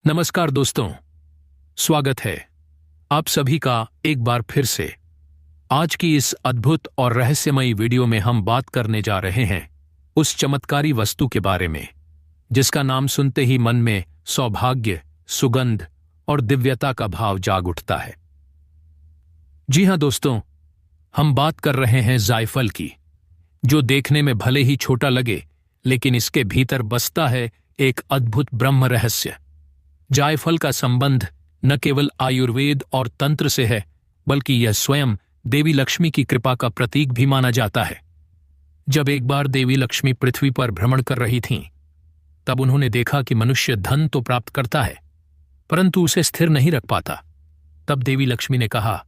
नमस्कार दोस्तों, स्वागत है आप सभी का एक बार फिर से। आज की इस अद्भुत और रहस्यमयी वीडियो में हम बात करने जा रहे हैं उस चमत्कारी वस्तु के बारे में जिसका नाम सुनते ही मन में सौभाग्य, सुगंध और दिव्यता का भाव जाग उठता है। जी हां दोस्तों, हम बात कर रहे हैं जायफल की, जो देखने में भले ही छोटा लगे लेकिन इसके भीतर बसता है एक अद्भुत ब्रह्म रहस्य। जायफल का संबंध न केवल आयुर्वेद और तंत्र से है, बल्कि यह स्वयं देवी लक्ष्मी की कृपा का प्रतीक भी माना जाता है। जब एक बार देवी लक्ष्मी पृथ्वी पर भ्रमण कर रही थीं, तब उन्होंने देखा कि मनुष्य धन तो प्राप्त करता है, परंतु उसे स्थिर नहीं रख पाता। तब देवी लक्ष्मी ने कहा,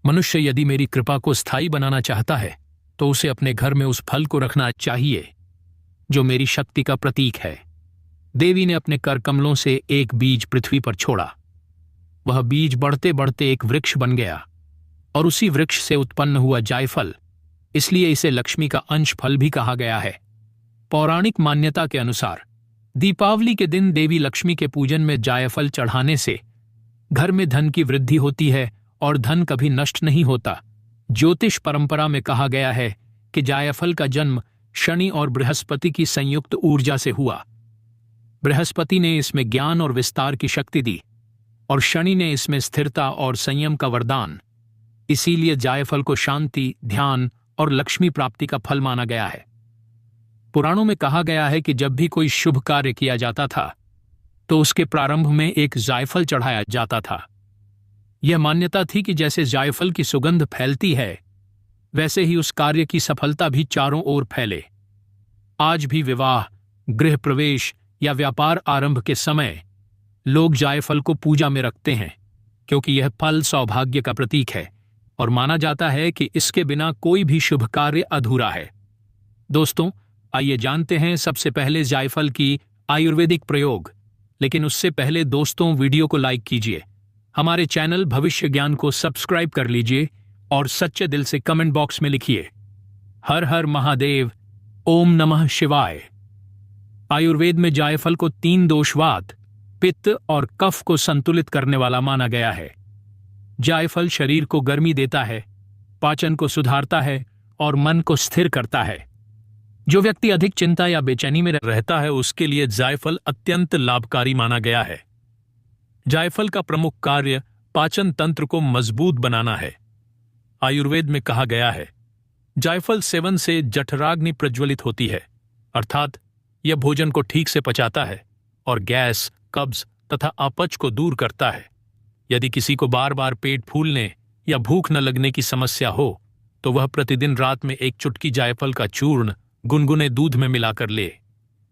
मनुष्य यदि मेरी कृपा को स्थायी बनाना चाहता है तो उसे अपने घर में उस फल को रखना चाहिए जो मेरी शक्ति का प्रतीक है। देवी ने अपने कर कमलों से एक बीज पृथ्वी पर छोड़ा। वह बीज बढ़ते बढ़ते एक वृक्ष बन गया और उसी वृक्ष से उत्पन्न हुआ जायफल, इसलिए इसे लक्ष्मी का अंश फल भी कहा गया है। पौराणिक मान्यता के अनुसार दीपावली के दिन देवी लक्ष्मी के पूजन में जायफल चढ़ाने से घर में धन की वृद्धि होती है और धन कभी नष्ट नहीं होता। ज्योतिष परंपरा में कहा गया है कि जायफल का जन्म शनि और बृहस्पति की संयुक्त ऊर्जा से हुआ। बृहस्पति ने इसमें ज्ञान और विस्तार की शक्ति दी और शनि ने इसमें स्थिरता और संयम का वरदान। इसीलिए जायफल को शांति, ध्यान और लक्ष्मी प्राप्ति का फल माना गया है। पुराणों में कहा गया है कि जब भी कोई शुभ कार्य किया जाता था तो उसके प्रारंभ में एक जायफल चढ़ाया जाता था। यह मान्यता थी कि जैसे जायफल की सुगंध फैलती है, वैसे ही उस कार्य की सफलता भी चारों ओर फैले। आज भी विवाह, गृह प्रवेश या व्यापार आरंभ के समय लोग जायफल को पूजा में रखते हैं, क्योंकि यह फल सौभाग्य का प्रतीक है और माना जाता है कि इसके बिना कोई भी शुभ कार्य अधूरा है। दोस्तों, आइए जानते हैं सबसे पहले जायफल की आयुर्वेदिक प्रयोग। लेकिन उससे पहले दोस्तों, वीडियो को लाइक कीजिए, हमारे चैनल भविष्य ज्ञान को सब्सक्राइब कर लीजिए और सच्चे दिल से कमेंट बॉक्स में लिखिए, हर हर महादेव, ओम नमः शिवाय। आयुर्वेद में जायफल को 3 दोषवात, पित्त और कफ को संतुलित करने वाला माना गया है। जायफल शरीर को गर्मी देता है, पाचन को सुधारता है और मन को स्थिर करता है। जो व्यक्ति अधिक चिंता या बेचैनी में रहता है, उसके लिए जायफल अत्यंत लाभकारी माना गया है। जायफल का प्रमुख कार्य पाचन तंत्र को मजबूत बनाना है। आयुर्वेद में कहा गया है, जायफल सेवन से जठराग्नि प्रज्वलित होती है, अर्थात यह भोजन को ठीक से पचाता है और गैस, कब्ज तथा अपच को दूर करता है। यदि किसी को बार बार पेट फूलने या भूख न लगने की समस्या हो, तो वह प्रतिदिन रात में एक चुटकी जायफल का चूर्ण गुनगुने दूध में मिलाकर ले।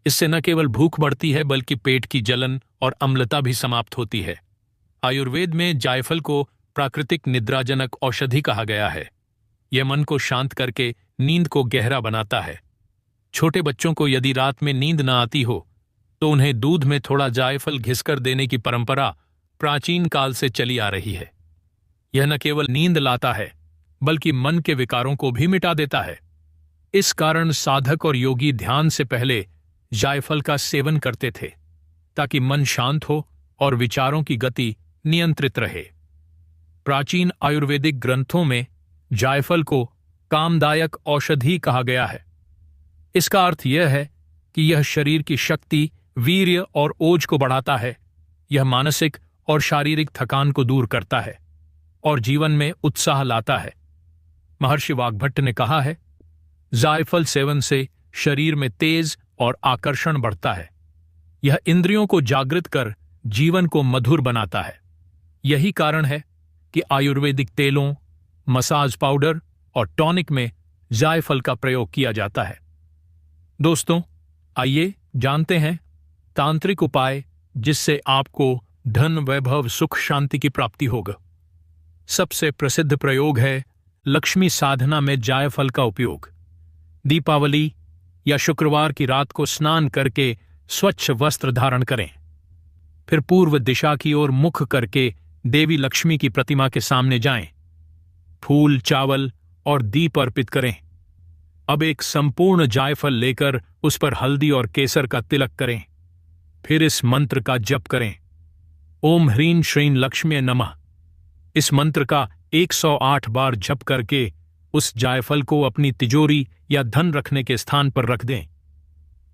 इससे न केवल भूख बढ़ती है, बल्कि पेट की जलन और अम्लता भी समाप्त होती है। आयुर्वेद में जायफल को प्राकृतिक निद्राजनक औषधि कहा गया है। यह मन को शांत करके नींद को गहरा बनाता है। छोटे बच्चों को यदि रात में नींद न आती हो, तो उन्हें दूध में थोड़ा जायफल घिसकर देने की परंपरा प्राचीन काल से चली आ रही है। यह न केवल नींद लाता है, बल्कि मन के विकारों को भी मिटा देता है। इस कारण साधक और योगी ध्यान से पहले जायफल का सेवन करते थे, ताकि मन शांत हो और विचारों की गति नियंत्रित रहे। प्राचीन आयुर्वेदिक ग्रंथों में जायफल को कामदायक औषधि कहा गया है। इसका अर्थ यह है कि यह शरीर की शक्ति, वीर्य और ओज को बढ़ाता है। यह मानसिक और शारीरिक थकान को दूर करता है और जीवन में उत्साह लाता है। महर्षि वाग्भट्ट ने कहा है, जायफल सेवन से शरीर में तेज और आकर्षण बढ़ता है। यह इंद्रियों को जागृत कर जीवन को मधुर बनाता है। यही कारण है कि आयुर्वेदिक तेलों, मसाज पाउडर और टॉनिक में जायफल का प्रयोग किया जाता है। दोस्तों, आइए जानते हैं तांत्रिक उपाय जिससे आपको धन, वैभव, सुख, शांति की प्राप्ति होगा। सबसे प्रसिद्ध प्रयोग है लक्ष्मी साधना में जायफल का उपयोग। दीपावली या शुक्रवार की रात को स्नान करके स्वच्छ वस्त्र धारण करें। फिर पूर्व दिशा की ओर मुख करके देवी लक्ष्मी की प्रतिमा के सामने जाएं। फूल, चावल और दीप अर्पित करें। अब एक संपूर्ण जायफल लेकर उस पर हल्दी और केसर का तिलक करें। फिर इस मंत्र का जप करें, ओम ह्रीं श्रीं लक्ष्मी नमः। इस मंत्र का 108 बार जप करके उस जायफल को अपनी तिजोरी या धन रखने के स्थान पर रख दें।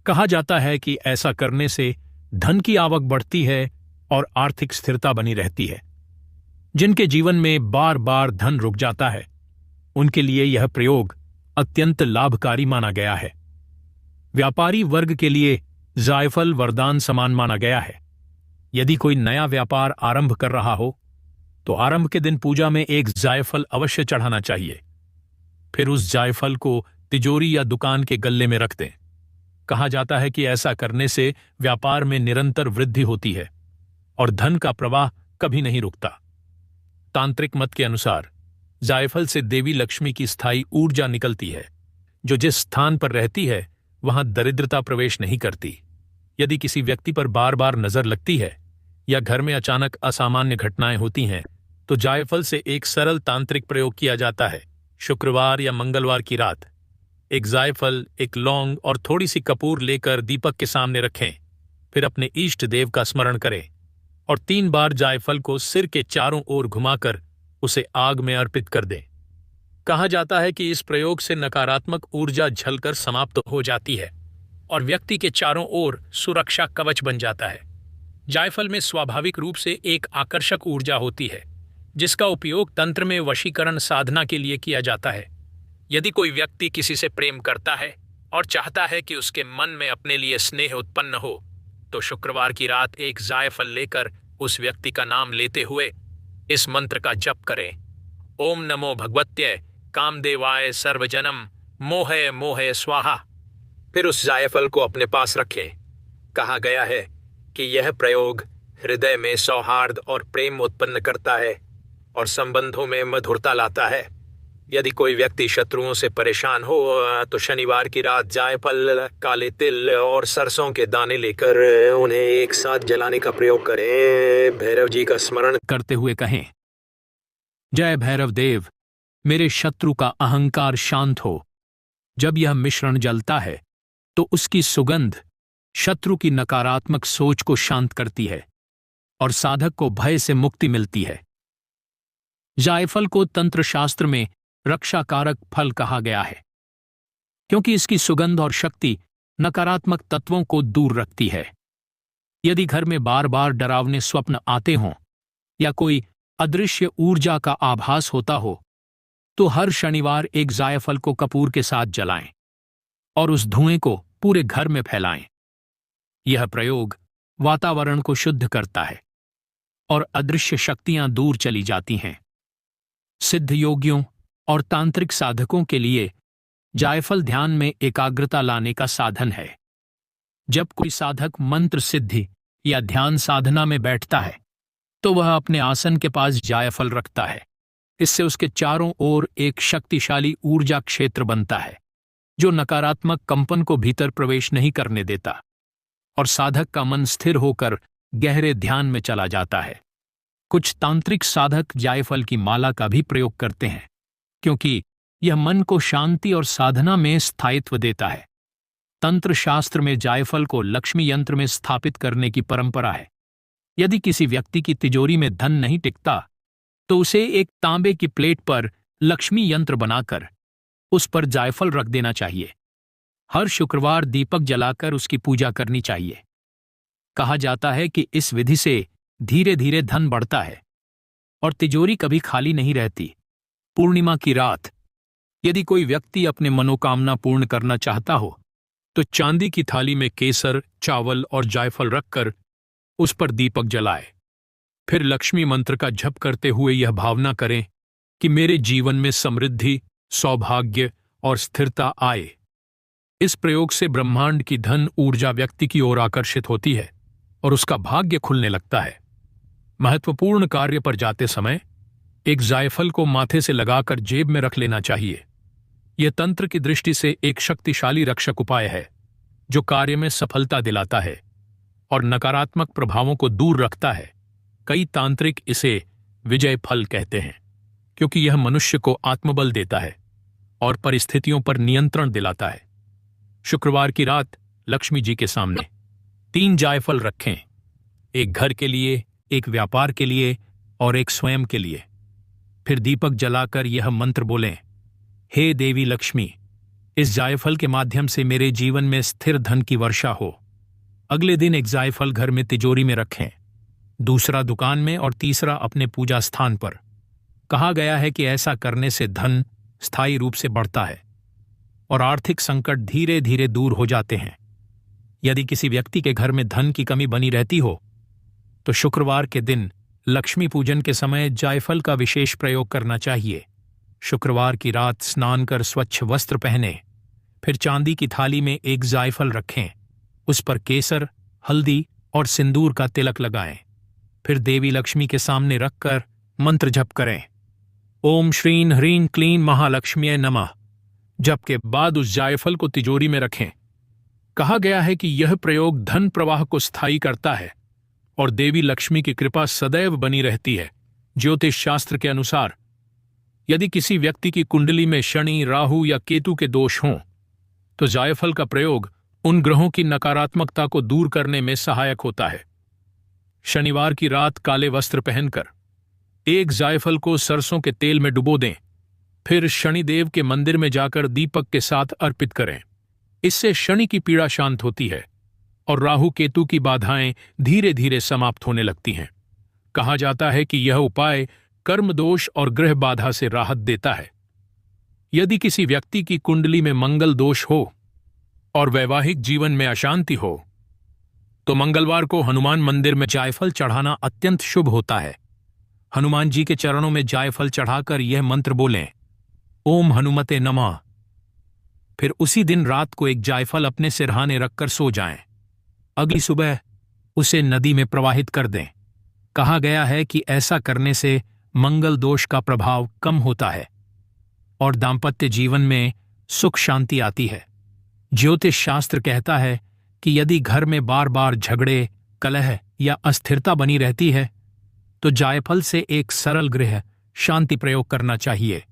कहा जाता है कि ऐसा करने से धन की आवक बढ़ती है और आर्थिक स्थिरता बनी रहती है। जिनके जीवन में बार बार धन रुक जाता है, उनके लिए यह प्रयोग अत्यंत लाभकारी माना गया है। व्यापारी वर्ग के लिए जायफल वरदान समान माना गया है। यदि कोई नया व्यापार आरंभ कर रहा हो तो आरंभ के दिन पूजा में एक जायफल अवश्य चढ़ाना चाहिए। फिर उस जायफल को तिजोरी या दुकान के गल्ले में रख दें। कहा जाता है कि ऐसा करने से व्यापार में निरंतर वृद्धि होती है और धन का प्रवाह कभी नहीं रुकता। तांत्रिक मत के अनुसार जायफल से देवी लक्ष्मी की स्थायी ऊर्जा निकलती है, जो जिस स्थान पर रहती है वहां दरिद्रता प्रवेश नहीं करती। यदि किसी व्यक्ति पर बार बार नजर लगती है या घर में अचानक असामान्य घटनाएं होती हैं, तो जायफल से एक सरल तांत्रिक प्रयोग किया जाता है। शुक्रवार या मंगलवार की रात एक जायफल, एक लौंग और थोड़ी सी कपूर लेकर दीपक के सामने रखें। फिर अपने इष्ट देव का स्मरण करें और 3 बार जायफल को सिर के चारों ओर घुमाकर उसे आग में अर्पित कर दें। कहा जाता है कि इस प्रयोग से नकारात्मक ऊर्जा झलकर समाप्त हो जाती है और व्यक्ति के चारों ओर सुरक्षा कवच बन जाता है। जायफल में स्वाभाविक रूप से एक आकर्षक ऊर्जा होती है, जिसका उपयोग तंत्र में वशीकरण साधना के लिए किया जाता है। यदि कोई व्यक्ति किसी से प्रेम करता है और चाहता है कि उसके मन में अपने लिए स्नेह उत्पन्न हो, तो शुक्रवार की रात एक जायफल लेकर उस व्यक्ति का नाम लेते हुए इस मंत्र का जप करें। ओम नमो भगवत्ये कामदेवाय सर्वजनम मोहे मोहे स्वाहा। फिर उस जायफल को अपने पास रखें। कहा गया है कि यह प्रयोग हृदय में सौहार्द और प्रेम उत्पन्न करता है और संबंधों में मधुरता लाता है। यदि कोई व्यक्ति शत्रुओं से परेशान हो तो शनिवार की रात जायफल, काले तिल और सरसों के दाने लेकर उन्हें एक साथ जलाने का प्रयोग करें। भैरव जी का स्मरण करते हुए कहें, जय भैरव देव, मेरे शत्रु का अहंकार शांत हो। जब यह मिश्रण जलता है तो उसकी सुगंध शत्रु की नकारात्मक सोच को शांत करती है और साधक को भय से मुक्ति मिलती है। जायफल को तंत्र शास्त्र में रक्षाकारक फल कहा गया है, क्योंकि इसकी सुगंध और शक्ति नकारात्मक तत्वों को दूर रखती है। यदि घर में बार बार डरावने स्वप्न आते हों या कोई अदृश्य ऊर्जा का आभास होता हो, तो हर शनिवार एक जायफल को कपूर के साथ जलाएं और उस धुएं को पूरे घर में फैलाएं। यह प्रयोग वातावरण को शुद्ध करता है और अदृश्य शक्तियां दूर चली जाती हैं। सिद्ध योगियों और तांत्रिक साधकों के लिए जायफल ध्यान में एकाग्रता लाने का साधन है। जब कोई साधक मंत्र सिद्धि या ध्यान साधना में बैठता है तो वह अपने आसन के पास जायफल रखता है। इससे उसके चारों ओर एक शक्तिशाली ऊर्जा क्षेत्र बनता है, जो नकारात्मक कंपन को भीतर प्रवेश नहीं करने देता और साधक का मन स्थिर होकर गहरे ध्यान में चला जाता है। कुछ तांत्रिक साधक जायफल की माला का भी प्रयोग करते हैं, क्योंकि यह मन को शांति और साधना में स्थायित्व देता है। तंत्र शास्त्र में जायफल को लक्ष्मी यंत्र में स्थापित करने की परंपरा है। यदि किसी व्यक्ति की तिजोरी में धन नहीं टिकता, तो उसे एक तांबे की प्लेट पर लक्ष्मी यंत्र बनाकर उस पर जायफल रख देना चाहिए। हर शुक्रवार दीपक जलाकर उसकी पूजा करनी चाहिए। कहा जाता है कि इस विधि से धीरे धीरे धन बढ़ता है और तिजोरी कभी खाली नहीं रहती। पूर्णिमा की रात यदि कोई व्यक्ति अपने मनोकामना पूर्ण करना चाहता हो, तो चांदी की थाली में केसर, चावल और जायफल रखकर उस पर दीपक जलाए। फिर लक्ष्मी मंत्र का जप करते हुए यह भावना करें कि मेरे जीवन में समृद्धि, सौभाग्य और स्थिरता आए। इस प्रयोग से ब्रह्मांड की धन ऊर्जा व्यक्ति की ओर आकर्षित होती है और उसका भाग्य खुलने लगता है। महत्वपूर्ण कार्य पर जाते समय एक जायफल को माथे से लगाकर जेब में रख लेना चाहिए। यह तंत्र की दृष्टि से एक शक्तिशाली रक्षक उपाय है, जो कार्य में सफलता दिलाता है और नकारात्मक प्रभावों को दूर रखता है। कई तांत्रिक इसे विजय फल कहते हैं, क्योंकि यह मनुष्य को आत्मबल देता है और परिस्थितियों पर नियंत्रण दिलाता है। शुक्रवार की रात लक्ष्मी जी के सामने 3 जायफल रखें, एक घर के लिए, एक व्यापार के लिए और एक स्वयं के लिए। फिर दीपक जलाकर यह मंत्र बोलें, हे देवी लक्ष्मी, इस जायफल के माध्यम से मेरे जीवन में स्थिर धन की वर्षा हो। अगले दिन एक जायफल घर में तिजोरी में रखें, दूसरा दुकान में और तीसरा अपने पूजा स्थान पर। कहा गया है कि ऐसा करने से धन स्थायी रूप से बढ़ता है और आर्थिक संकट धीरे धीरे दूर हो जाते हैं। यदि किसी व्यक्ति के घर में धन की कमी बनी रहती हो तो शुक्रवार के दिन लक्ष्मी पूजन के समय जायफल का विशेष प्रयोग करना चाहिए। शुक्रवार की रात स्नान कर स्वच्छ वस्त्र पहने, फिर चांदी की थाली में एक जायफल रखें, उस पर केसर, हल्दी और सिंदूर का तिलक लगाएं। फिर देवी लक्ष्मी के सामने रखकर मंत्र जप करें, ओम श्रीं ह्रीं क्लीं महालक्ष्म्यै नमः। जप के बाद उस जायफल को तिजोरी में रखें। कहा गया है कि यह प्रयोग धन प्रवाह को स्थायी करता है और देवी लक्ष्मी की कृपा सदैव बनी रहती है। ज्योतिष शास्त्र के अनुसार यदि किसी व्यक्ति की कुंडली में शनि, राहु या केतु के दोष हों तो जायफल का प्रयोग उन ग्रहों की नकारात्मकता को दूर करने में सहायक होता है। शनिवार की रात काले वस्त्र पहनकर एक जायफल को सरसों के तेल में डुबो दें, फिर शनिदेव के मंदिर में जाकर दीपक के साथ अर्पित करें। इससे शनि की पीड़ा शांत होती है और राहु केतु की बाधाएं धीरे धीरे समाप्त होने लगती हैं। कहा जाता है कि यह उपाय कर्म दोष और ग्रह बाधा से राहत देता है। यदि किसी व्यक्ति की कुंडली में मंगल दोष हो और वैवाहिक जीवन में अशांति हो तो मंगलवार को हनुमान मंदिर में जायफल चढ़ाना अत्यंत शुभ होता है। हनुमान जी के चरणों में जायफल चढ़ाकर यह मंत्र बोलें, ओम हनुमते नमः। फिर उसी दिन रात को एक जायफल अपने सिरहाने रखकर सो जाएं। अगली सुबह उसे नदी में प्रवाहित कर दें। कहा गया है कि ऐसा करने से मंगल दोष का प्रभाव कम होता है और दांपत्य जीवन में सुख शांति आती है। ज्योतिष शास्त्र कहता है कि यदि घर में बार बार झगड़े, कलह या अस्थिरता बनी रहती है तो जायफल से एक सरल गृह शांति प्रयोग करना चाहिए।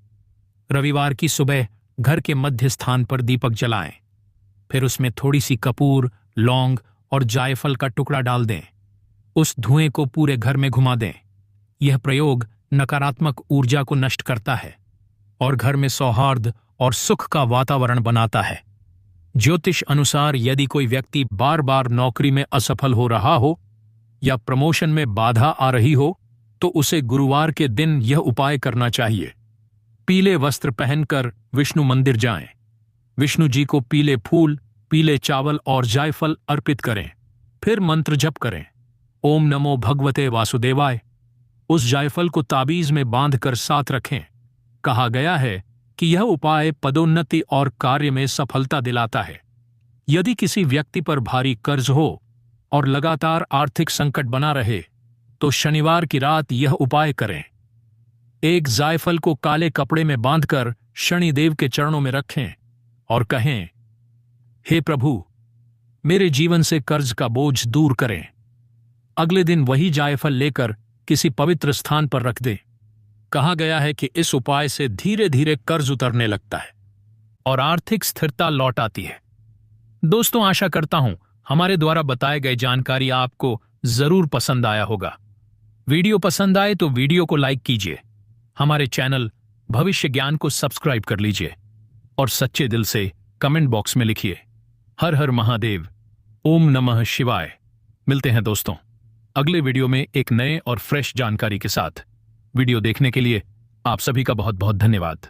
रविवार की सुबह घर के मध्य स्थान पर दीपक जलाएं, फिर उसमें थोड़ी सी कपूर, लौंग और जायफल का टुकड़ा डाल दें। उस धुएं को पूरे घर में घुमा दें। यह प्रयोग नकारात्मक ऊर्जा को नष्ट करता है और घर में सौहार्द और सुख का वातावरण बनाता है। ज्योतिष अनुसार यदि कोई व्यक्ति बार बार नौकरी में असफल हो रहा हो या प्रमोशन में बाधा आ रही हो तो उसे गुरुवार के दिन यह उपाय करना चाहिए। पीले वस्त्र पहनकर विष्णु मंदिर जाएं। विष्णु जी को पीले फूल, पीले चावल और जायफल अर्पित करें। फिर मंत्र जप करें, ओम नमो भगवते वासुदेवाय। उस जायफल को ताबीज में बांधकर साथ रखें। कहा गया है कि यह उपाय पदोन्नति और कार्य में सफलता दिलाता है। यदि किसी व्यक्ति पर भारी कर्ज हो और लगातार आर्थिक संकट बना रहे तो शनिवार की रात यह उपाय करें। एक जायफल को काले कपड़े में बांधकर शनिदेव के चरणों में रखें और कहें, हे प्रभु, मेरे जीवन से कर्ज का बोझ दूर करें। अगले दिन वही जायफल लेकर किसी पवित्र स्थान पर रख दें। कहा गया है कि इस उपाय से धीरे धीरे कर्ज उतरने लगता है और आर्थिक स्थिरता लौट आती है। दोस्तों, आशा करता हूं हमारे द्वारा बताए गए जानकारी आपको जरूर पसंद आया होगा। वीडियो पसंद आए तो वीडियो को लाइक कीजिए, हमारे चैनल भविष्य ज्ञान को सब्सक्राइब कर लीजिए और सच्चे दिल से कमेंट बॉक्स में लिखिए, हर हर महादेव, ओम नमः शिवाय। मिलते हैं दोस्तों अगले वीडियो में एक नए और फ्रेश जानकारी के साथ। वीडियो देखने के लिए आप सभी का बहुत बहुत धन्यवाद।